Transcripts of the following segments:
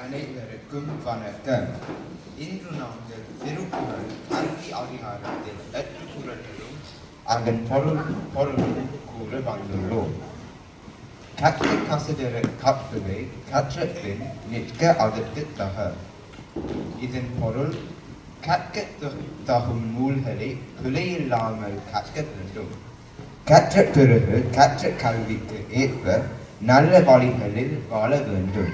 அனைவருக்கும் வணக்கம். இன்று நாங்கள் திருக்குறள் கல்வி அதிகாரத்தில் 8 குறள்களும் அதன் பொருளும் கூற வந்துள்ளோம். கற்ற கசடர கற்பவை கற்ற பின் நிற்க அதற்கு தக. இதன் பொருள் கற்க தகும் நூல்களை பிழையில்லாமல் கற்க வேண்டும். கற்ற பிறகு கற்ற கல்விக்கு ஏற்ப நல்ல வழிகளில் வாழ வேண்டும்.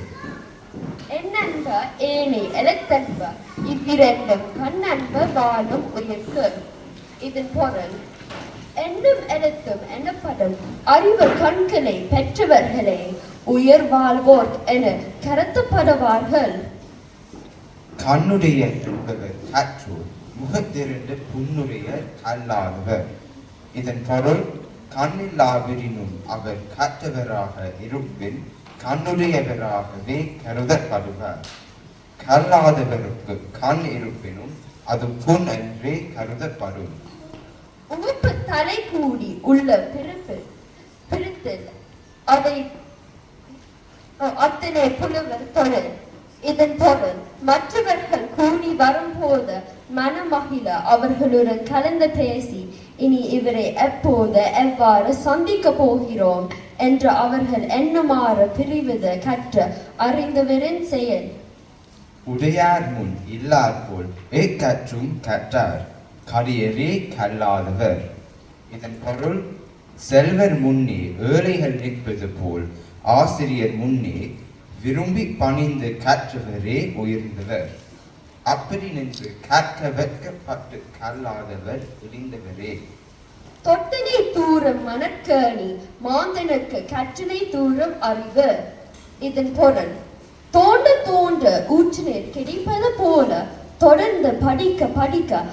எண்ணன்ப ஏனை எழுத்தன்ப இவ்விரண்டும் கண்ணன்ப வாழும் உயிர்க்கு. இதன் பொருள் எண்ணும் எழுத்தும் எனப்படும் அறிவு கண்களை பெற்றவர்களே உயிர் வாழ்வோர் என கருத்தப்படுவார்கள். கண்ணுடைய என்பவர் கற்றோர், முகத்திரண்டு புண்ணுடைய கல்லாதவர். இதன் பொருள் கண்ணில்லாவிடினும் அவர் கற்றவராக இருப்பின் கண்ணுடையவராகவே கருதப்படுவார். கல்லாதவருக்கு கண் இருப்பினும் அது புண் என்றே கருதப்படும். உறுப்பு தலை கூடி உள்ள பிரித்தில் அதை அத்தனை புலவர் தொழில். இதன் பொருள் மற்றவர்கள் கூடி வரும்போது மனமகிழ அவர்களுடன் கலந்து பேசி இனி இவரை எப்போது எவ்வாறு சந்திக்க போகிறோம் என்று அவர்கள் எண்ணுமாறு பிரிவது கற்ற அறிந்தவரின் செயல். உடையார் முன் இல்லார் போல் கற்றும் கற்றார் கடியரே கல்லாதவர். இதன் பொருள் செல்வர் முன்னே ஏழைகள் நிற்பது போல் ஆசிரியர் முன்னே விரும்பி பணிந்து கற்றவரே உயர்ந்தவர். அப்படி நின்று கற்க வெட்கப்பட்டு கல்லாதவர் இழிந்தவரே. தொட்டனை தூரம் மனக்கேணி மாந்தனுக்கு கற்றனை தூரம் அறிவு. இதன் பொருள் தோண்ட தோண்ட ஊற்றினர் கிடைப்பது போல தொடர்ந்து படிக்க படிக்க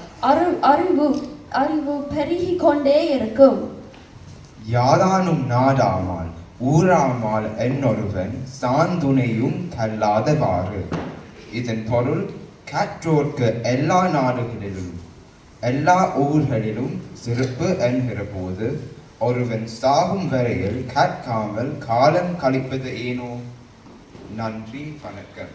அறிவு பெருகி கொண்டே இருக்கும். யாதானும் நாடாமால் ஊராமால் என்னொருவன் சாந்துணையும் கல்லாதவாறு. இதன் பொருள் கற்றோர்க்கு எல்லா நாடுகளிலும் எல்லா ஊர்களிலும் சிறப்பு என்கிற போது ஒருவன் சாகும் வரையில் கற்காமல் காலம் கழிப்பது ஏனோ? நன்றி, வணக்கம்.